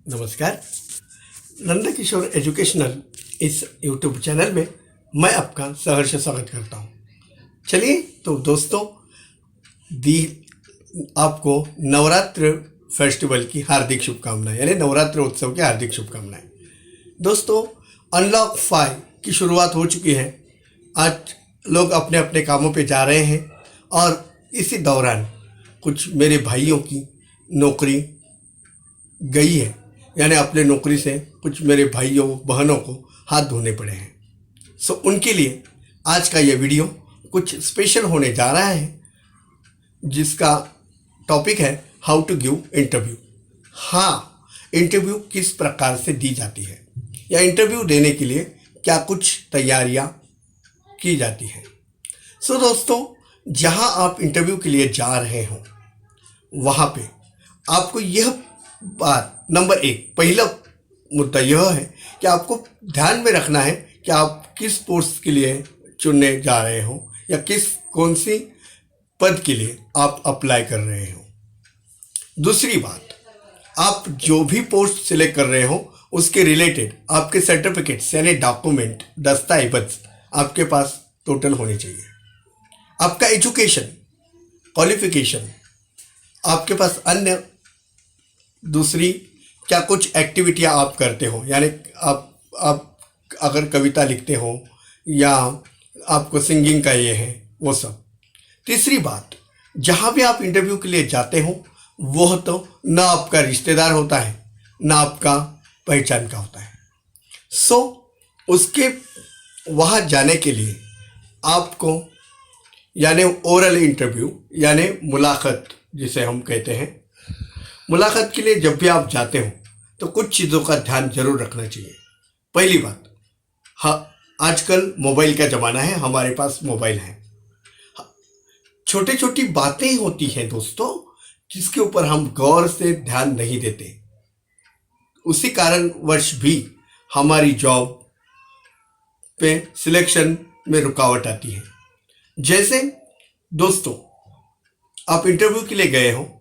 नमस्कार। नंद किशोर एजुकेशनल इस YouTube channel में मैं आपका सहर्ष स्वागत करता हूं। चलिए तो दोस्तों, दी आपको नवरात्र फेस्टिवल की हार्दिक शुभकामनाएं, यानी नवरात्र उत्सव की हार्दिक शुभकामनाएं। दोस्तों, अनलॉक 5 की शुरुआत हो चुकी है। आज लोग अपने अपने कामों पे जा रहे हैं और इसी दौरान कुछ मेरे भाइयों की नौकरी गई है, यानी अपने नौकरी से कुछ मेरे भाइयों बहनों को हाथ धोने पड़े हैं। सो उनके लिए आज का ये वीडियो कुछ स्पेशल होने जा रहा है, जिसका टॉपिक है हाउ टू गिव इंटरव्यू। हाँ, इंटरव्यू किस प्रकार से दी जाती है या इंटरव्यू देने के लिए क्या कुछ तैयारियां की जाती हैं। सो दोस्तों, जहां आप इंटरव्यू के लिए जा रहे हो वहां पे आपको यह बात नंबर 1 पहला मुद्दा यह है कि आपको ध्यान में रखना है कि आप किस पोस्ट के लिए चुनने जा रहे हो या कौन सी पद के लिए आप अप्लाई कर रहे हो। दूसरी बात, आप जो भी पोस्ट सिलेक्ट कर रहे हो उसके रिलेटेड आपके सर्टिफिकेट्स यानी डॉक्यूमेंट, दस्तावेज आपके पास टोटल होने चाहिए। आपका एजुकेशन क्वालिफिकेशन, आपके पास अन्य दूसरी क्या कुछ एक्टिविटियां आप करते हो, यानी आप अगर कविता लिखते हो या आपको सिंगिंग का ये है, वो सब। तीसरी बात, जहां भी आप इंटरव्यू के लिए जाते हो वह तो ना आपका रिश्तेदार होता है ना आपका पहचान का होता है। सो उसके वहां जाने के लिए आपको यानी ओरल इंटरव्यू यानी मुलाकात जिसे हम कहते हैं, मुलाकात के लिए जब भी आप जाते हो तो कुछ चीज़ों का ध्यान जरूर रखना चाहिए। पहली बात, हाँ, आजकल मोबाइल का ज़माना है, हमारे पास मोबाइल है। छोटी छोटी बातें होती हैं दोस्तों, जिसके ऊपर हम गौर से ध्यान नहीं देते। उसी कारणवश भी हमारी जॉब पे सिलेक्शन में रुकावट आती है। जैसे दोस्तों, आप इंटरव्यू के लिए गए हो,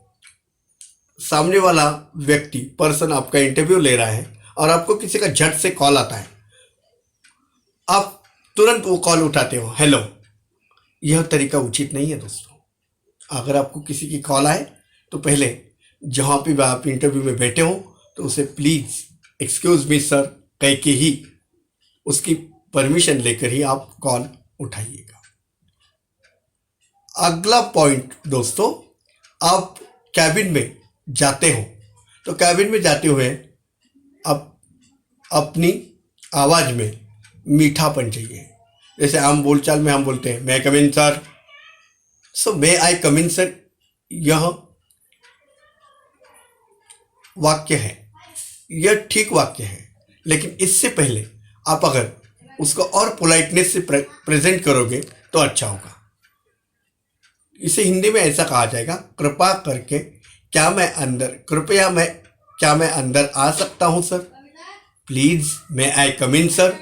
सामने वाला व्यक्ति पर्सन आपका इंटरव्यू ले रहा है और आपको किसी का झट से कॉल आता है, आप तुरंत वो कॉल उठाते हो, हेलो। यह तरीका उचित नहीं है दोस्तों। अगर आपको किसी की कॉल आए तो पहले जहाँ पे आप इंटरव्यू में बैठे हो तो उसे प्लीज़ एक्सक्यूज मी सर कह के ही उसकी परमिशन लेकर ही आप कॉल उठाइएगा। अगला पॉइंट दोस्तों, आप कैबिन में जाते हो तो कैबिन में जाते हुए आप अपनी आवाज़ में मीठापन चाहिए। जैसे आम बोलचाल में हम बोलते हैं मैं कम इन सर, सो मे आई कम इन सर, यह वाक्य है, यह ठीक वाक्य है। लेकिन इससे पहले आप अगर उसको और पोलाइटनेस से प्रेजेंट करोगे तो अच्छा होगा। इसे हिंदी में ऐसा कहा जाएगा, कृपा करके क्या मैं अंदर आ सकता हूं sir, please may I come in sir,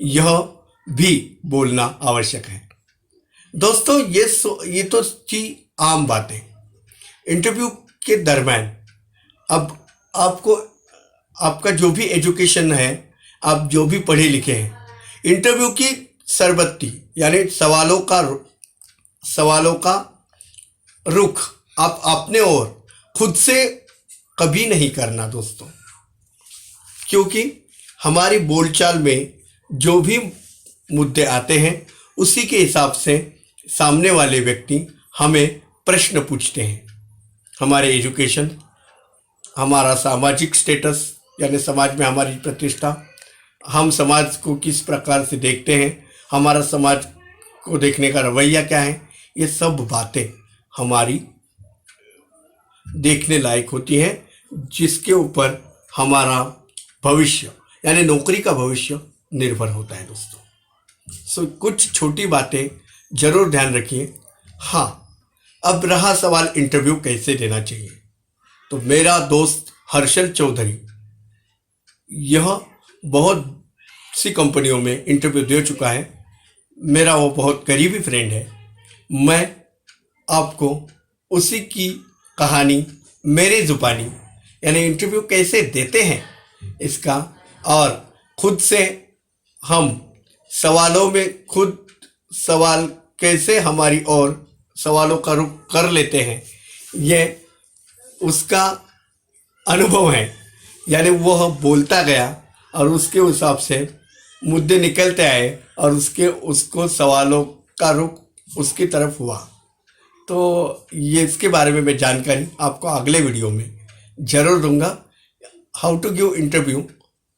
यह भी बोलना आवश्यक है दोस्तों। ये तो थी आम बातें। इंटरव्यू के दरम्यान अब आपको आपका जो भी एजुकेशन है, आप जो भी पढ़े लिखे हैं, इंटरव्यू की सरबत्ती यानी सवालों का रुख आप अपने ओर खुद से कभी नहीं करना दोस्तों, क्योंकि हमारी बोलचाल में जो भी मुद्दे आते हैं उसी के हिसाब से सामने वाले व्यक्ति हमें प्रश्न पूछते हैं। हमारे एजुकेशन, हमारा सामाजिक स्टेटस यानी समाज में हमारी प्रतिष्ठा, हम समाज को किस प्रकार से देखते हैं, हमारा समाज को देखने का रवैया क्या है, ये सब बातें हमारी देखने लायक होती हैं, जिसके ऊपर हमारा भविष्य यानी नौकरी का भविष्य निर्भर होता है दोस्तों। सो कुछ छोटी बातें जरूर ध्यान रखिए। हाँ, अब रहा सवाल इंटरव्यू कैसे देना चाहिए, तो मेरा दोस्त हर्षल चौधरी यह बहुत सी कंपनियों में इंटरव्यू दे चुका है, मेरा वो बहुत करीबी फ्रेंड है। मैं आपको उसी की कहानी मेरे जुबानी यानी इंटरव्यू कैसे देते हैं इसका, और खुद से हम सवालों में खुद सवाल कैसे हमारी ओर सवालों का रुख कर लेते हैं, ये उसका अनुभव है। यानी वह बोलता गया और उसके हिसाब से मुद्दे निकलते आए और उसको सवालों का रुख उसकी तरफ हुआ। तो ये इसके बारे में मैं जानकारी आपको अगले वीडियो में ज़रूर दूंगा। How to give interview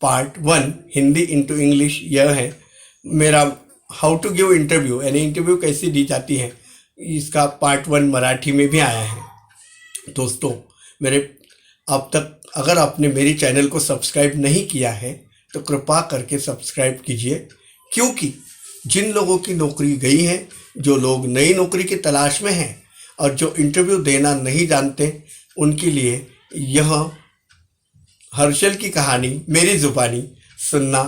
part 1 Hindi into English, यह है मेरा हाउ टू गिव इंटरव्यू, यानी इंटरव्यू कैसे दी जाती है, इसका पार्ट 1 मराठी में भी आया है। दोस्तों मेरे अब तक अगर आपने मेरी चैनल को सब्सक्राइब नहीं किया है तो कृपा करके सब्सक्राइब कीजिए, क्योंकि जिन लोगों की नौकरी गई है, जो लोग नई नौकरी की तलाश में हैं और जो इंटरव्यू देना नहीं जानते, उनके लिए यह हर्षल की कहानी मेरी ज़ुबानी सुनना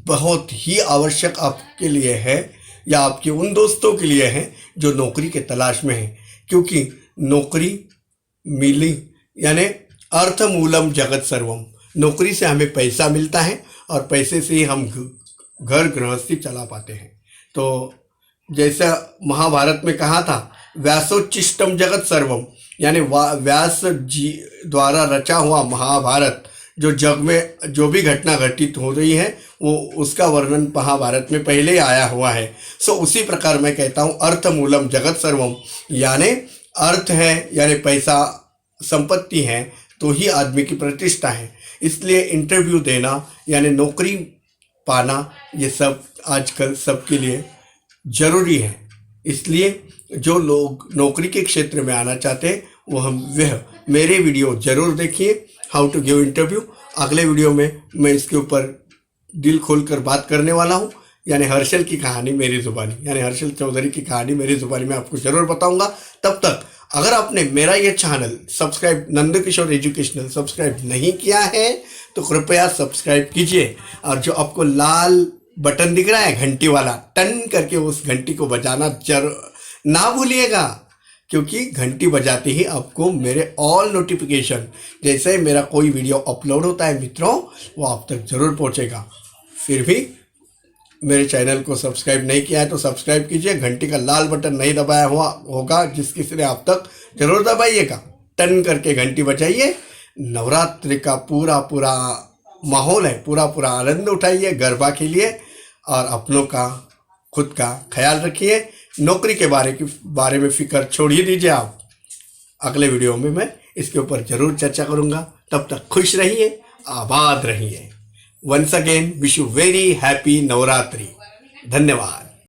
बहुत ही आवश्यक आपके लिए है, या आपके उन दोस्तों के लिए है जो नौकरी के तलाश में हैं। क्योंकि नौकरी मिली यानी अर्थमूलम जगत सर्वम, नौकरी से हमें पैसा मिलता है और पैसे से ही हम घर गृहस्थी चला पाते हैं। तो जैसा महाभारत में कहा था, व्यासोच्चिष्टम जगत सर्वम, यानी व्यास जी द्वारा रचा हुआ महाभारत, जो जग में जो भी घटना घटित हो रही है वो उसका वर्णन महाभारत में पहले ही आया हुआ है। सो उसी प्रकार मैं कहता हूँ अर्थमूलम जगत सर्वम, यानी अर्थ है यानी पैसा संपत्ति है तो ही आदमी की प्रतिष्ठा है। इसलिए इंटरव्यू देना यानी नौकरी पाना, ये सब आजकल सबके लिए ज़रूरी है। इसलिए जो लोग नौकरी के क्षेत्र में आना चाहते हैं वह मेरे वीडियो ज़रूर देखिए, हाउ टू गिव इंटरव्यू। अगले वीडियो में मैं इसके ऊपर दिल खोलकर बात करने वाला हूँ, यानी हर्षल की कहानी मेरी ज़ुबानी, यानी हर्षल चौधरी की कहानी मेरी ज़ुबानी में आपको ज़रूर बताऊँगा। तब तक अगर आपने मेरा ये channel subscribe Nandkishore educational subscribe नहीं किया है तो कृपया सब्सक्राइब कीजिए, और जो आपको लाल बटन दिख रहा है घंटी वाला, टन करके उस घंटी को बजाना जरूर ना भूलिएगा, क्योंकि घंटी बजाते ही आपको मेरे ऑल नोटिफिकेशन, जैसे मेरा कोई वीडियो अपलोड होता है मित्रों, वो आप तक ज़रूर पहुंचेगा। फिर भी मेरे चैनल को सब्सक्राइब नहीं किया है तो सब्सक्राइब कीजिए, घंटी का लाल बटन नहीं दबाया हुआ होगा जिससे आप तक ज़रूर दबाइएगा, टन करके घंटी बजाइए। नवरात्रि का पूरा माहौल है, पूरा आनंद उठाइए, गरबा खेलिए और अपनों का खुद का ख्याल रखिए। नौकरी के बारे में फिक्र छोड़िए दीजिए आप। अगले वीडियो में मैं इसके ऊपर ज़रूर चर्चा करूँगा। तब तक खुश रहिए, आबाद रहिए। Once again wish you very happy Navratri. धन्यवाद।